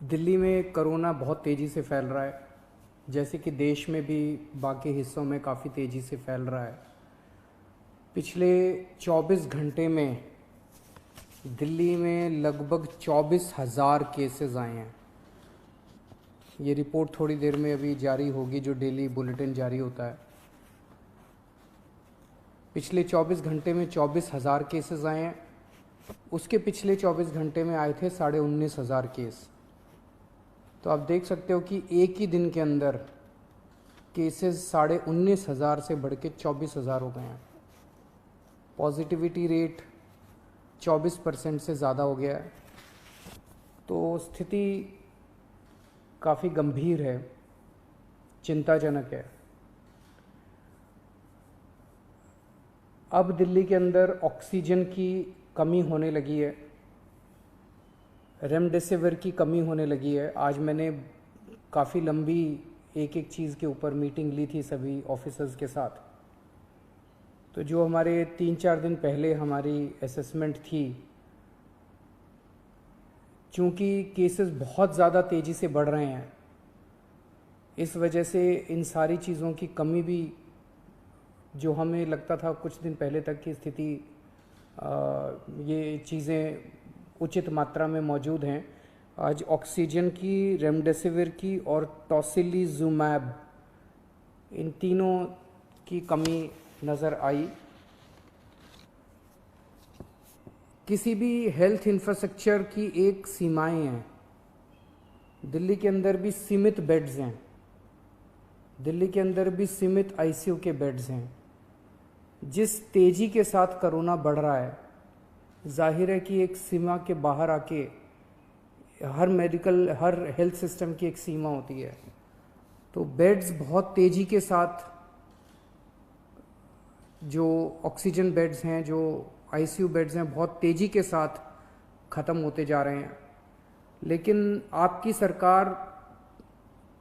दिल्ली में कोरोना बहुत तेज़ी से फैल रहा है, जैसे कि देश में भी बाकी हिस्सों में काफ़ी तेज़ी से फैल रहा है। पिछले 24 घंटे में दिल्ली में लगभग 24,000 केसेस आए हैं। ये रिपोर्ट थोड़ी देर में अभी जारी होगी, जो डेली बुलेटिन जारी होता है। पिछले 24 घंटे में 24,000 केसेस आए हैं। उसके पिछले 24 घंटे में आए थे 19,500 केस। तो आप देख सकते हो कि एक ही दिन के अंदर केसेस 19,500 से बढ़ के 24,000 हो गए हैं। पॉजिटिविटी रेट 24% से ज़्यादा हो गया है। तो स्थिति काफ़ी गंभीर है, चिंताजनक है। अब दिल्ली के अंदर ऑक्सीजन की कमी होने लगी है, रेमडेसिविर की कमी होने लगी है। आज मैंने काफ़ी लंबी एक एक चीज़ के ऊपर मीटिंग ली थी सभी ऑफिसर्स के साथ। तो जो हमारे 3-4 दिन पहले हमारी असेसमेंट थी, चूँकि केसेस बहुत ज़्यादा तेज़ी से बढ़ रहे हैं, इस वजह से इन सारी चीज़ों की कमी भी, जो हमें लगता था कुछ दिन पहले तक की स्थिति ये चीज़ें उचित मात्रा में मौजूद हैं, आज ऑक्सीजन की, रेमडेसिविर की और टोसिलीजुमैब, इन तीनों की कमी नज़र आई। किसी भी हेल्थ इंफ्रास्ट्रक्चर की एक सीमाएं हैं। दिल्ली के अंदर भी सीमित बेड्स हैं, दिल्ली के अंदर भी सीमित आईसीयू के बेड्स हैं। जिस तेज़ी के साथ कोरोना बढ़ रहा है, जाहिर है कि एक सीमा के बाहर आके हर हेल्थ सिस्टम की एक सीमा होती है। तो बेड्स बहुत तेज़ी के साथ, जो ऑक्सीजन बेड्स हैं, जो आईसीयू बेड्स हैं, बहुत तेज़ी के साथ ख़त्म होते जा रहे हैं। लेकिन आपकी सरकार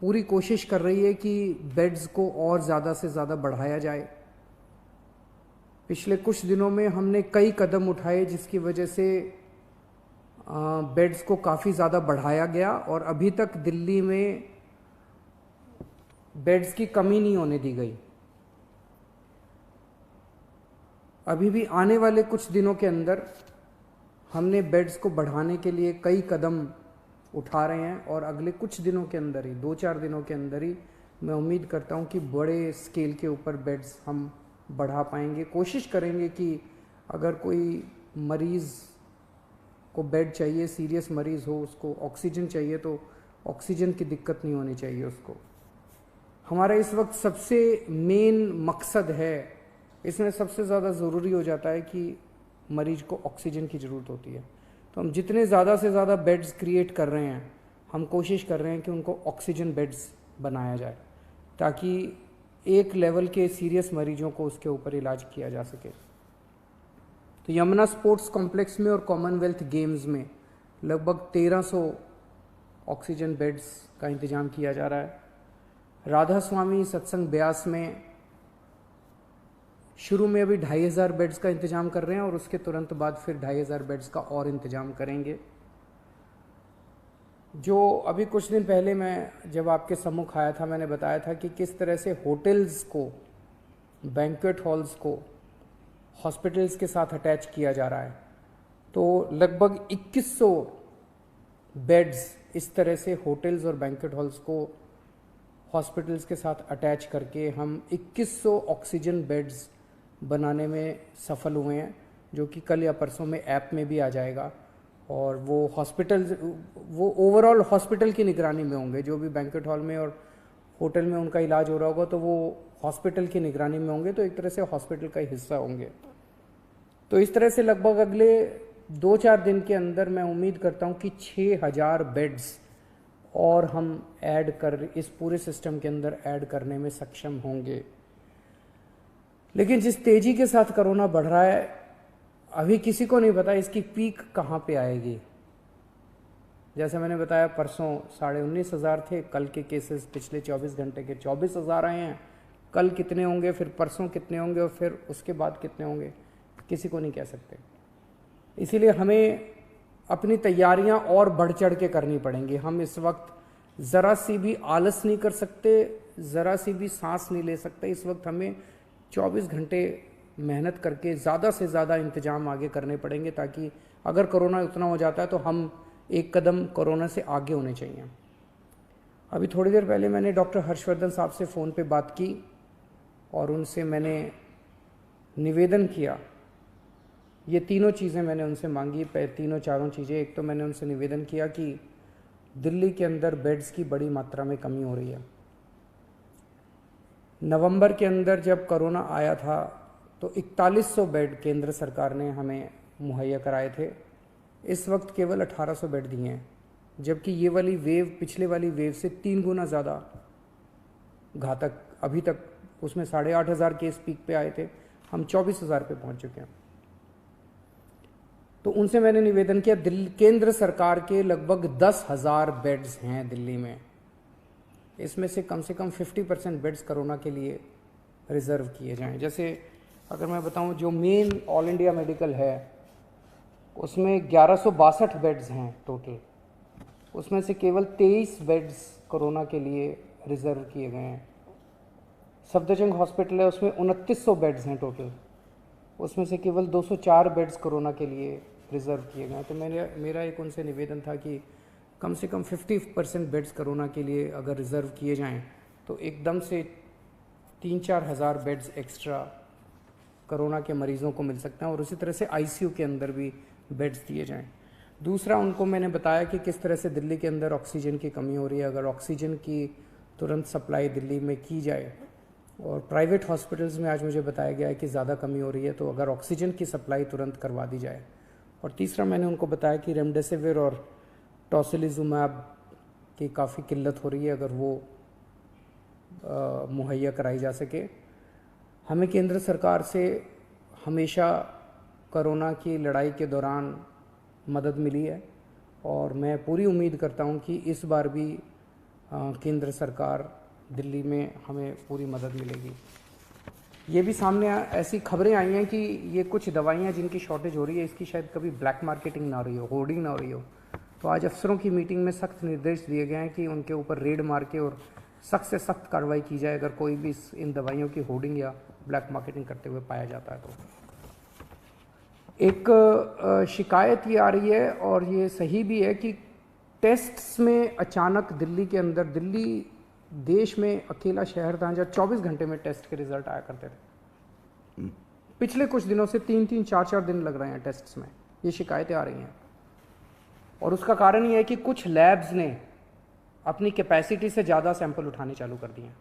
पूरी कोशिश कर रही है कि बेड्स को और ज़्यादा से ज़्यादा बढ़ाया जाए। पिछले कुछ दिनों में हमने कई कदम उठाए, जिसकी वजह से बेड्स को काफ़ी ज़्यादा बढ़ाया गया और अभी तक दिल्ली में बेड्स की कमी नहीं होने दी गई। अभी भी आने वाले कुछ दिनों के अंदर हमने बेड्स को बढ़ाने के लिए कई कदम उठा रहे हैं और अगले कुछ दिनों के अंदर ही, 2-4 दिनों के अंदर ही, मैं उम्मीद करता हूं कि बड़े स्केल के ऊपर बेड्स हम बढ़ा पाएंगे। कोशिश करेंगे कि अगर कोई मरीज़ को बेड चाहिए, सीरियस मरीज़ हो, उसको ऑक्सीजन चाहिए, तो ऑक्सीजन की दिक्कत नहीं होनी चाहिए उसको। हमारा इस वक्त सबसे मेन मकसद है, इसमें सबसे ज़्यादा ज़रूरी हो जाता है कि मरीज को ऑक्सीजन की ज़रूरत होती है। तो हम जितने ज़्यादा से ज़्यादा बेड्स क्रिएट कर रहे हैं, हम कोशिश कर रहे हैं कि उनको ऑक्सीजन बेड्स बनाया जाए, ताकि एक लेवल के सीरियस मरीजों को उसके ऊपर इलाज किया जा सके। तो यमुना स्पोर्ट्स कॉम्प्लेक्स में और कॉमनवेल्थ गेम्स में लगभग 1300 ऑक्सीजन बेड्स का इंतज़ाम किया जा रहा है। राधा स्वामी सत्संग ब्यास में शुरू में अभी 2,500 बेड्स का इंतज़ाम कर रहे हैं और उसके तुरंत बाद फिर 2,500 बेड्स का और इंतज़ाम करेंगे। जो अभी कुछ दिन पहले मैं जब आपके सम्मुख आया था, मैंने बताया था कि किस तरह से होटल्स को, बैंक्वेट हॉल्स को हॉस्पिटल्स के साथ अटैच किया जा रहा है। तो लगभग 2100 बेड्स इस तरह से होटल्स और बैंक्वेट हॉल्स को हॉस्पिटल्स के साथ अटैच करके हम 2100 ऑक्सीजन बेड्स बनाने में सफल हुए हैं, जो कि कल या परसों में ऐप में भी आ जाएगा। और वो हॉस्पिटल्स, वो ओवरऑल हॉस्पिटल की निगरानी में होंगे। जो भी बैंक्वेट हॉल में और होटल में उनका इलाज हो रहा होगा, तो वो हॉस्पिटल की निगरानी में होंगे, तो एक तरह से हॉस्पिटल का हिस्सा होंगे। तो इस तरह से लगभग अगले 2-4 दिन के अंदर मैं उम्मीद करता हूँ कि 6,000 बेड्स और हम ऐड कर, इस पूरे सिस्टम के अंदर ऐड करने में सक्षम होंगे। लेकिन जिस तेज़ी के साथ कोरोना बढ़ रहा है, अभी किसी को नहीं पता इसकी पीक कहाँ पे आएगी। जैसे मैंने बताया, परसों 19,500 थे, कल के केसेस पिछले 24 घंटे के 24,000 आए हैं। कल कितने होंगे, फिर परसों कितने होंगे और फिर उसके बाद कितने होंगे, किसी को नहीं कह सकते। इसीलिए हमें अपनी तैयारियां और बढ़ चढ़ के करनी पड़ेंगी। हम इस वक्त ज़रा सी भी आलस नहीं कर सकते, ज़रा सी भी सांस नहीं ले सकते। इस वक्त हमें 24 घंटे मेहनत करके ज़्यादा से ज़्यादा इंतजाम आगे करने पड़ेंगे, ताकि अगर कोरोना उतना हो जाता है तो हम एक कदम कोरोना से आगे होने चाहिए। अभी थोड़ी देर पहले मैंने डॉक्टर हर्षवर्धन साहब से फ़ोन पे बात की और उनसे मैंने निवेदन किया, ये तीनों चीज़ें मैंने उनसे मांगी, तीनों चारों चीज़ें। एक तो मैंने उनसे निवेदन किया कि दिल्ली के अंदर बेड्स की बड़ी मात्रा में कमी हो रही है। नवंबर के अंदर जब कोरोना आया था तो 4100 बेड केंद्र सरकार ने हमें मुहैया कराए थे। इस वक्त केवल 1800 बेड दिए हैं, जबकि ये वाली वेव पिछले वाली वेव से 3 गुना ज़्यादा घातक। अभी तक उसमें 8500 केस पीक पे आए थे, हम 24,000 पे पहुंच चुके हैं। तो उनसे मैंने निवेदन किया, दिल्ली केंद्र सरकार के लगभग 10,000 बेड्स हैं दिल्ली में, इसमें से कम 50% बेड्स कोरोना के लिए रिज़र्व किए जाएं। जैसे अगर मैं बताऊं, जो मेन ऑल इंडिया मेडिकल है उसमें 1162 बेड्स हैं टोटल, उसमें से केवल 23 बेड्स कोरोना के लिए रिज़र्व किए गए हैं। सफदरजंग हॉस्पिटल है, उसमें 2900 बेड्स हैं टोटल, उसमें से केवल 204 बेड्स कोरोना के लिए रिज़र्व किए गए हैं। तो मेरा एक उनसे निवेदन था कि कम से कम 50% बेड्स कोरोना के लिए अगर रिज़र्व किए जाएं तो एकदम से 3-4 हज़ार बेड्स एक्स्ट्रा कोरोना के मरीज़ों को मिल सकते हैं, और उसी तरह से आईसीयू के अंदर भी बेड्स दिए जाएं। दूसरा, उनको मैंने बताया कि किस तरह से दिल्ली के अंदर ऑक्सीजन की कमी हो रही है। अगर ऑक्सीजन की तुरंत सप्लाई दिल्ली में की जाए, और प्राइवेट हॉस्पिटल्स में आज मुझे बताया गया है कि ज़्यादा कमी हो रही है, तो अगर ऑक्सीजन की सप्लाई तुरंत करवा दी जाए। और तीसरा, मैंने उनको बताया कि रेमडेसिविर और टोसिलिजुमैब की काफ़ी किल्लत हो रही है, अगर वो मुहैया कराई जा सके। हमें केंद्र सरकार से हमेशा कोरोना की लड़ाई के दौरान मदद मिली है, और मैं पूरी उम्मीद करता हूं कि इस बार भी केंद्र सरकार दिल्ली में हमें पूरी मदद मिलेगी। ये भी सामने ऐसी खबरें आई हैं कि ये कुछ दवाइयाँ जिनकी शॉर्टेज हो रही है, इसकी शायद कभी ब्लैक मार्केटिंग ना हो रही हो, होर्डिंग ना हो रही हो। तो आज अफसरों की मीटिंग में सख्त निर्देश दिए गए हैं कि उनके ऊपर रेड मार के और सख्त से सख्त कार्रवाई की जाए अगर कोई भी इन दवाइयों की होर्डिंग या ब्लैक मार्केटिंग करते हुए पाया जाता है। तो एक शिकायत ये आ रही है, और ये सही भी है, कि टेस्ट्स में अचानक दिल्ली के अंदर, दिल्ली देश में अकेला शहर था जहाँ 24 घंटे में टेस्ट के रिजल्ट आया करते थे। पिछले कुछ दिनों से 3-3, 4-4 दिन लग रहे हैं टेस्ट्स में, ये शिकायतें आ रही हैं। और उसका कारण ये है कि कुछ लैब्स ने अपनी कैपेसिटी से ज़्यादा सैंपल उठाने चालू कर दिए हैं।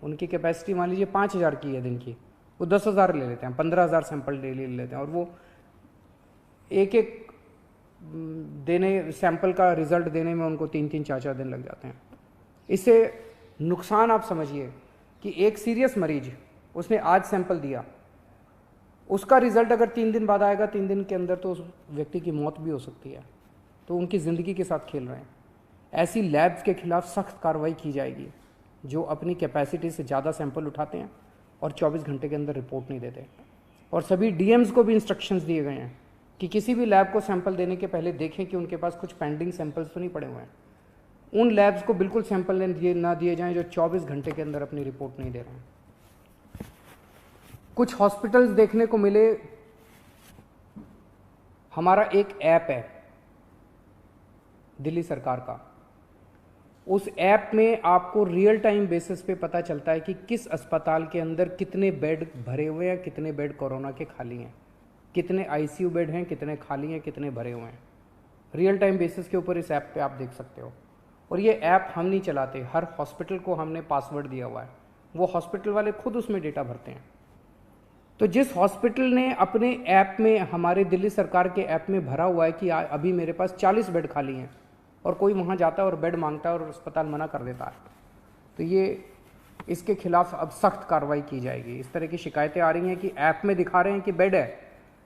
उनकी कैपेसिटी मान लीजिए 5,000 की है दिन की, वो 10,000 ले लेते हैं, 15,000 सैंपल डेली ले लेते हैं, और वो एक देने सैंपल का रिजल्ट देने में उनको 3-3, 4-4 दिन लग जाते हैं। इससे नुकसान आप समझिए कि एक सीरियस मरीज, उसने आज सैंपल दिया, उसका रिजल्ट अगर 3 दिन बाद आएगा, 3 दिन के अंदर तो उस व्यक्ति की मौत भी हो सकती है। तो उनकी ज़िंदगी के साथ खेल रहे हैं। ऐसी लैब्स के खिलाफ सख्त कार्रवाई की जाएगी जो अपनी कैपेसिटी से ज़्यादा सैंपल उठाते हैं और 24 घंटे के अंदर रिपोर्ट नहीं देते। और सभी डीएम्स को भी इंस्ट्रक्शंस दिए गए हैं कि किसी भी लैब को सैंपल देने के पहले देखें कि उनके पास कुछ पेंडिंग सैंपल्स तो नहीं पड़े हुए हैं। उन लैब्स को बिल्कुल सैंपल ना दिए जाएं जो 24 घंटे के अंदर अपनी रिपोर्ट नहीं दे रहे हैं। कुछ हॉस्पिटल्स देखने को मिले, हमारा एक ऐप है दिल्ली सरकार का, उस ऐप में आपको रियल टाइम बेसिस पे पता चलता है कि किस अस्पताल के अंदर कितने बेड भरे हुए हैं, कितने बेड कोरोना के खाली हैं, कितने आईसीयू बेड हैं, कितने खाली हैं, कितने भरे हुए हैं। रियल टाइम बेसिस के ऊपर इस ऐप पे आप देख सकते हो। और ये ऐप हम नहीं चलाते, हर हॉस्पिटल को हमने पासवर्ड दिया हुआ है, वो हॉस्पिटल वाले खुद उसमें डेटा भरते हैं। तो जिस हॉस्पिटल ने अपने ऐप में, हमारे दिल्ली सरकार के ऐप में भरा हुआ है कि अभी मेरे पास 40 बेड खाली हैं, और कोई वहाँ जाता है और बेड मांगता है और अस्पताल मना कर देता है, तो ये इसके खिलाफ अब सख्त कार्रवाई की जाएगी। इस तरह की शिकायतें आ रही हैं कि ऐप में दिखा रहे हैं कि बेड है,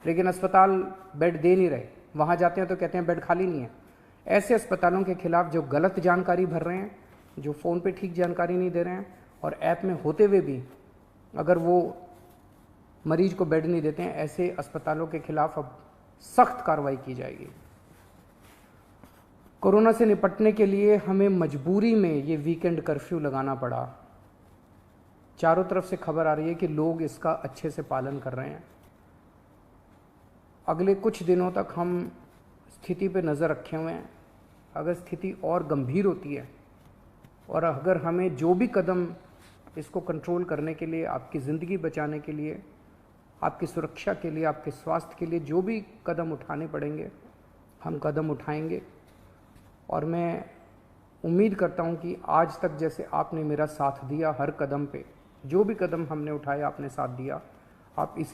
लेकिन अस्पताल बेड दे नहीं रहे, वहाँ जाते हैं तो कहते हैं बेड खाली नहीं है। ऐसे अस्पतालों के खिलाफ जो गलत जानकारी भर रहे हैं, जो फ़ोन पे ठीक जानकारी नहीं दे रहे हैं, और ऐप में होते हुए भी अगर वो मरीज को बेड नहीं देते हैं, ऐसे अस्पतालों के खिलाफ अब सख्त कार्रवाई की जाएगी। कोरोना से निपटने के लिए हमें मजबूरी में ये वीकेंड कर्फ्यू लगाना पड़ा। चारों तरफ से खबर आ रही है कि लोग इसका अच्छे से पालन कर रहे हैं। अगले कुछ दिनों तक हम स्थिति पे नज़र रखे हुए हैं। अगर स्थिति और गंभीर होती है और अगर हमें जो भी कदम इसको कंट्रोल करने के लिए, आपकी ज़िंदगी बचाने के लिए, आपकी सुरक्षा के लिए, आपके स्वास्थ्य के लिए जो भी कदम उठाने पड़ेंगे, हम कदम उठाएंगे। और मैं उम्मीद करता हूं कि आज तक जैसे आपने मेरा साथ दिया, हर कदम पे जो भी कदम हमने उठाया आपने साथ दिया, आप इसी